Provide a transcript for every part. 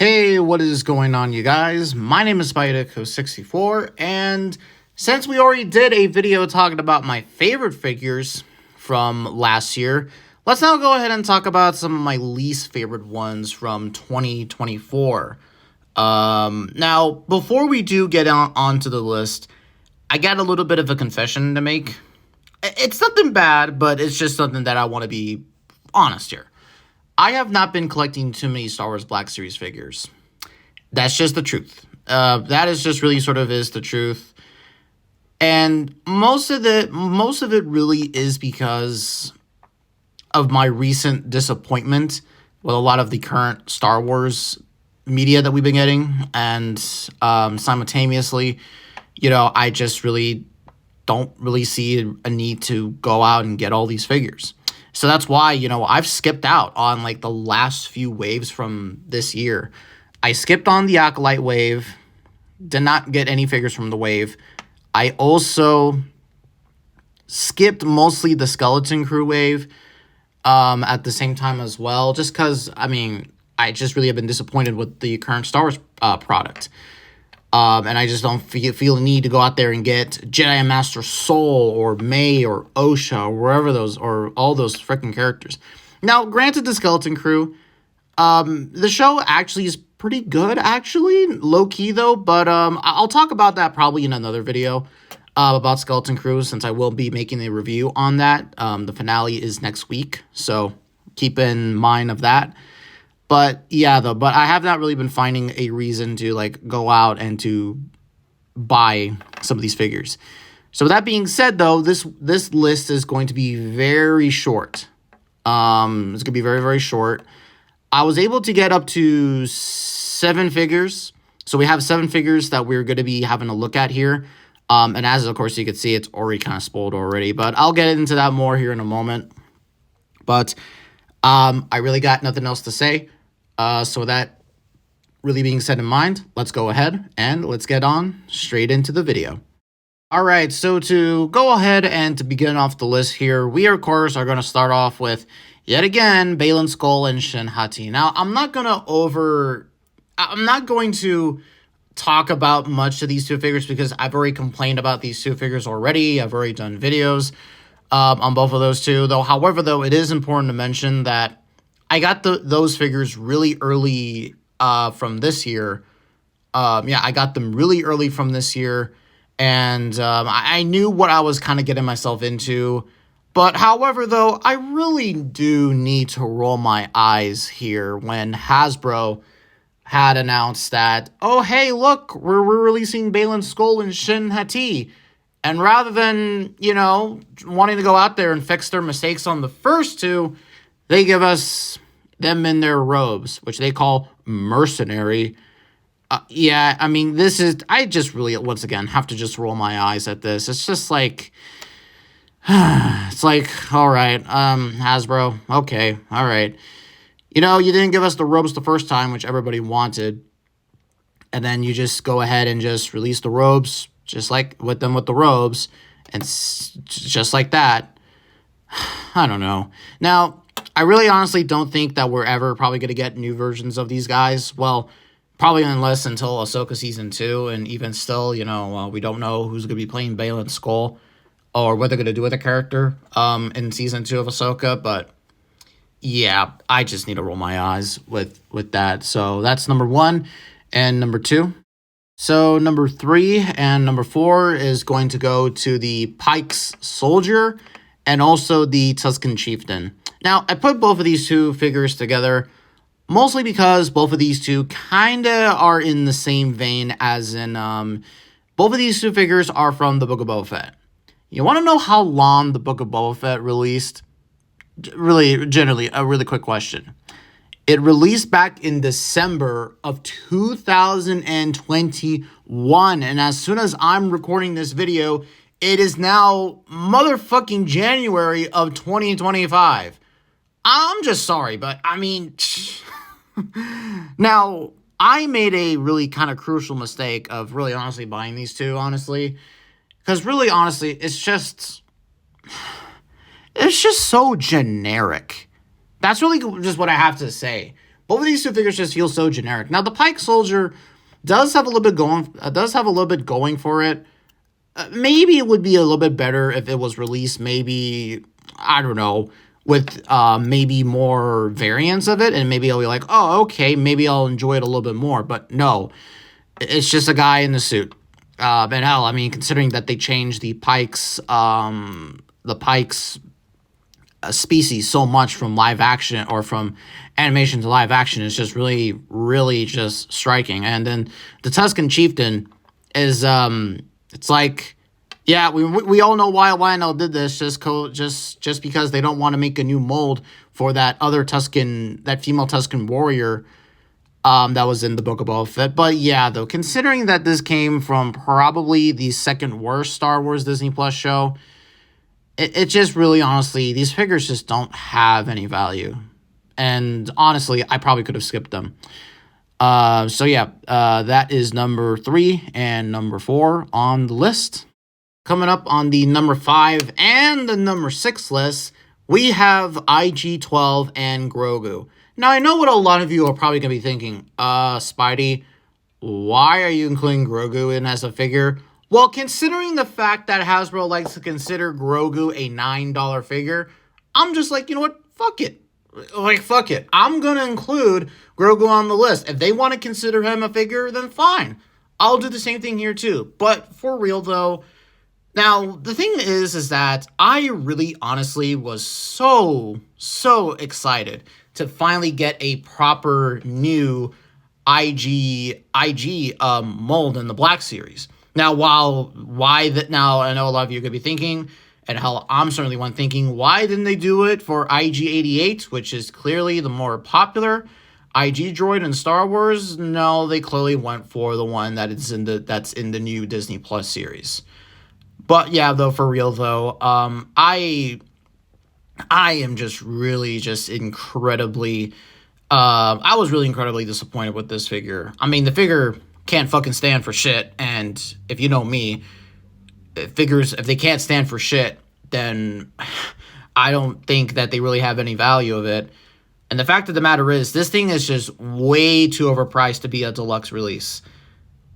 Hey, what is going on, you guys? My name is Spideko64, and since we already did a video talking about my favorite figures from last year, let's now go ahead and talk about some of my least favorite ones from 2024. Now, before we do get onto the list, I got a little bit of a confession to make. It's nothing bad, but it's just something that I want to be honest here. I have not been collecting too many Star Wars Black Series figures. That's just the truth. That is just really sort of is the truth. And most of it really is because of my recent disappointment with a lot of the current Star Wars media that we've been getting. And simultaneously, I just really don't really see a need to go out and get all these figures. So that's why, I've skipped out on like the last few waves from this year. I skipped on the Acolyte wave, did not get any figures from the wave. I also skipped mostly the Skeleton Crew wave at the same time as well, just because, I just really have been disappointed with the current Star Wars product. And I just don't feel the need to go out there and get Jedi Master Soul or May or Osha or wherever those, or all those freaking characters. Now, granted, the Skeleton Crew, the show actually is pretty good, actually, low-key though, but I'll talk about that probably in another video about Skeleton Crew, since I will be making a review on that. The finale is next week, so keep in mind of that. But yeah, but I have not really been finding a reason to like go out and to buy some of these figures. So with that being said, though, this list is going to be very short. It's going to be very, very short. I was able to get up to 7 figures. So we have 7 figures that we're going to be having a look at here. And as, of course, you can see, it's already kind of spoiled already. But I'll get into that more here in a moment. But I really got nothing else to say. So with that really being said in mind, let's go ahead and let's get on straight into the video. All right, so to go ahead and to begin off the list here, we of course are going to start off with, yet again, Baylan Skoll and Shin Hati. Now, I'm not going to talk about much of these two figures because I've already complained about these two figures already. I've already done videos on both of those two, though. However, though, it is important to mention that I got those figures really early from this year. I got them really early from this year, and I knew what I was kind of getting myself into. But however, though, I really do need to roll my eyes here when Hasbro had announced that, oh, hey, look, we're releasing Baylan Skoll and Shin Hati. And rather than, wanting to go out there and fix their mistakes on the first two, they give us them in their robes, which they call mercenary. I just really, once again, have to just roll my eyes at this. It's just like, it's like, all right, Hasbro, okay, all right. You didn't give us the robes the first time, which everybody wanted. And then you just go ahead and just release the robes, just like with the robes, and just like that. I don't know. Now, I really honestly don't think that we're ever probably going to get new versions of these guys. Well, probably unless until Ahsoka Season 2, and even still, we don't know who's going to be playing Baylan Skoll or what they're going to do with the character in Season 2 of Ahsoka, but yeah, I just need to roll my eyes with that. So that's number 1 and number 2. So number 3 and number 4 is going to go to the Pike's Soldier and also the Tusken Chieftain. Now, I put both of these two figures together mostly because both of these two kind of are in the same vein as in, both of these two figures are from the Book of Boba Fett. You want to know how long the Book of Boba Fett released? Really, generally, a really quick question. It released back in December of 2021, and as soon as I'm recording this video, it is now motherfucking January of 2025. I'm just sorry, but now, I made a really kind of crucial mistake of really honestly buying these two, honestly. Because really honestly, it's just so generic. That's really just what I have to say. Both of these two figures just feel so generic. Now, the Pike Soldier does have a little bit going for it. Maybe it would be a little bit better if it was released, maybe, I don't know, with maybe more variants of it, and maybe I'll be like, oh, okay, maybe I'll enjoy it a little bit more. But no, it's just a guy in the suit. And hell, I mean, considering that they changed the Pike's species so much from live action or from animation to live action, is just really, really just striking. And then the Tusken Chieftain is it's like, yeah, we all know why Lionel did this, just because they don't want to make a new mold for that other Tusken, that female Tusken warrior that was in the Book of Boba Fett. But yeah, though, considering that this came from probably the second worst Star Wars Disney Plus show, it just really, honestly, these figures just don't have any value. And honestly, I probably could have skipped them. So yeah, that is number 3 and number 4 on the list. Coming up on the number 5 and the number 6 list, we have IG-12 and Grogu. Now, I know what a lot of you are probably going to be thinking. Spidey, why are you including Grogu in as a figure? Well, considering the fact that Hasbro likes to consider Grogu a $9 figure, I'm just like, you know what? Fuck it. Like, fuck it. I'm going to include Grogu on the list. If they want to consider him a figure, then fine. I'll do the same thing here too. But for real, though, now, the thing is that I really honestly was so excited to finally get a proper new IG mold in the Black Series. Now, now I know a lot of you could be thinking, and hell, I'm certainly one thinking, why didn't they do it for IG-88, which is clearly the more popular IG droid in Star Wars? No, they clearly went for the one that's in the new Disney Plus series. But yeah, though, for real though, I am just really incredibly, I was really incredibly disappointed with this figure. I mean, the figure can't fucking stand for shit, and if you know me, figures, if they can't stand for shit, then I don't think that they really have any value of it. And the fact of the matter is, this thing is just way too overpriced to be a deluxe release.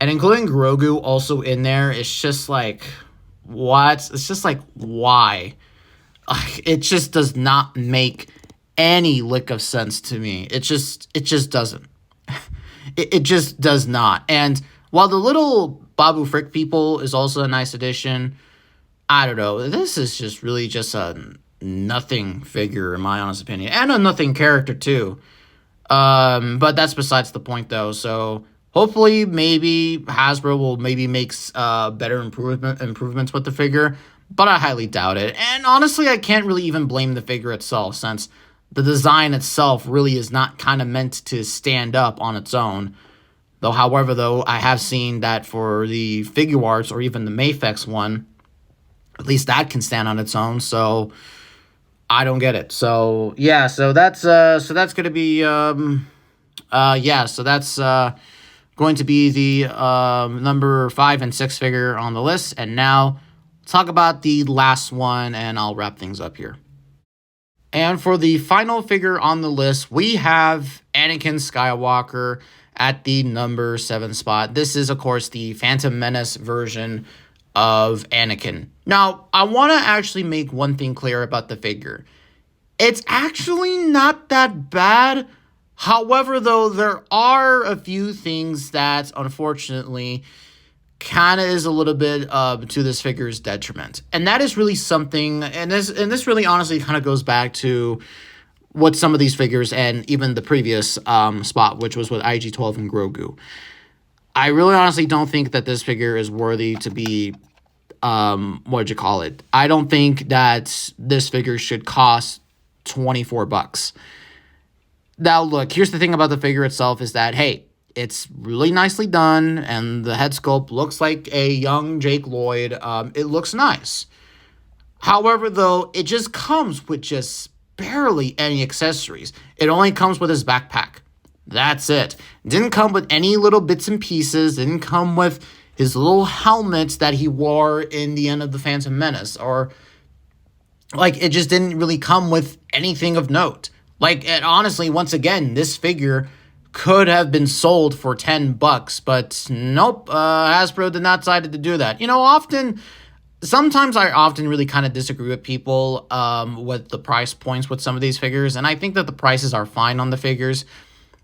And including Grogu also in there, it's just like, what? It's just like, why? It just does not make any lick of sense to me. It just doesn't. It just does not. And while the little Babu Frick people is also a nice addition, I don't know. This is just really just a nothing figure, in my honest opinion. And a nothing character, too. But that's besides the point, though. So hopefully, maybe Hasbro will maybe make better improvements with the figure. But I highly doubt it. And honestly, I can't really even blame the figure itself, since the design itself really is not kind of meant to stand up on its own. Though, however, though, I have seen that for the Figuarts or even the Mafex one, at least that can stand on its own. So I don't get it. So yeah, so that's going to be going to be the number 5 and 6 figure on the list. And now talk about the last one, and I'll wrap things up here. And for the final figure on the list, we have Anakin Skywalker at the number 7 spot. This is, of course, the Phantom Menace version of Anakin. Now, I want to actually make one thing clear about the figure. It's actually not that bad. However, though, there are a few things that, unfortunately, kind of is a little bit to this figure's detriment. And that is really something, and this really honestly kind of goes back to what some of these figures, and even the previous spot, which was with IG-12 and Grogu. I really honestly don't think that this figure is worthy to be, I don't think that this figure should cost $24. Now, look, here's the thing about the figure itself is that, hey, it's really nicely done, and the head sculpt looks like a young Jake Lloyd. It looks nice. However, though, it just comes with just barely any accessories. It only comes with his backpack. That's it. Didn't come with any little bits and pieces. Didn't come with his little helmets that he wore in the end of the Phantom Menace. Or, like, it just didn't really come with anything of note. Like, and honestly, once again, this figure could have been sold for $10, but nope, Hasbro did not decide to do that. You know, sometimes I often really kind of disagree with people with the price points with some of these figures, and I think that the prices are fine on the figures.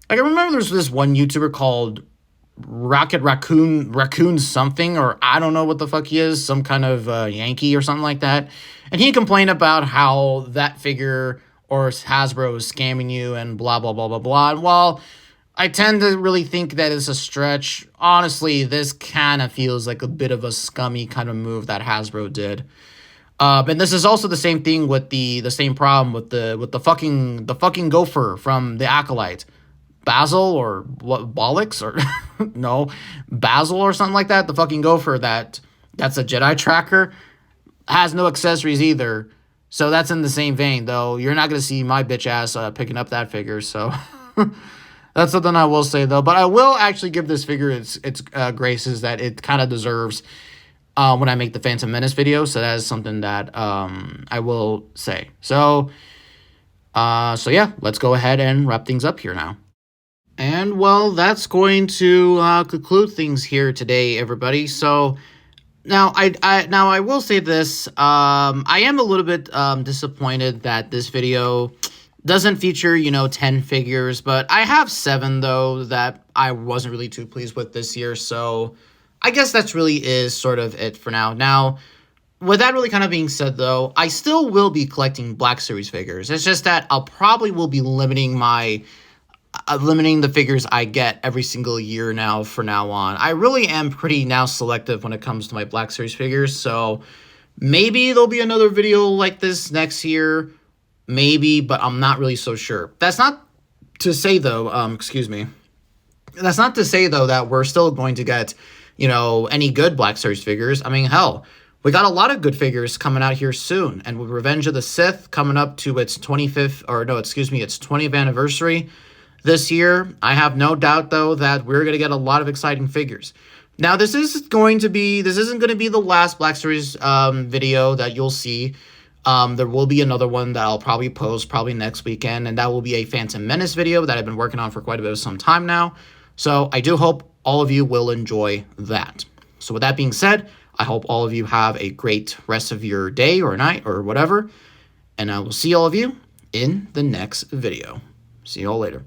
Like, I remember there's this one YouTuber called Rocket Raccoon something, or I don't know what the fuck he is, some kind of Yankee or something like that, and he complained about how that figure or Hasbro is scamming you and blah, blah, blah, blah, blah. And while I tend to really think that it's a stretch, honestly, this kind of feels like a bit of a scummy kind of move that Hasbro did. And this is also the same thing with the same problem with the fucking gopher from the Acolyte. Basil or what, Bollocks or no, Basil or something like that. The fucking gopher that's a Jedi tracker has no accessories either. So that's in the same vein, though. You're not going to see my bitch ass picking up that figure, so that's something I will say, though. But I will actually give this figure its graces that it kind of deserves when I make the Phantom Menace video, so that is something that I will say. So yeah, let's go ahead and wrap things up here now. And, well, that's going to conclude things here today, everybody. So now, I will say this. I am a little bit disappointed that this video doesn't feature, 10 figures, but I have 7, though, that I wasn't really too pleased with this year, so I guess that's really is sort of it for now. Now, with that really kind of being said, though, I still will be collecting Black Series figures. It's just that I'll probably will be limiting the figures I get every single year now from now on. I really am pretty now selective when it comes to my Black Series figures, so maybe there'll be another video like this next year, maybe, but I'm not really so sure. That's not to say, though, that's not to say, though, that we're still going to get, any good Black Series figures. I mean, hell, we got a lot of good figures coming out here soon, and with Revenge of the Sith coming up to its 20th anniversary this year, I have no doubt, though, that we're going to get a lot of exciting figures. Now, this isn't going to be the last Black Series video that you'll see. There will be another one that I'll probably post probably next weekend, and that will be a Phantom Menace video that I've been working on for quite a bit of some time now. So I do hope all of you will enjoy that. So with that being said, I hope all of you have a great rest of your day or night or whatever, and I will see all of you in the next video. See you all later.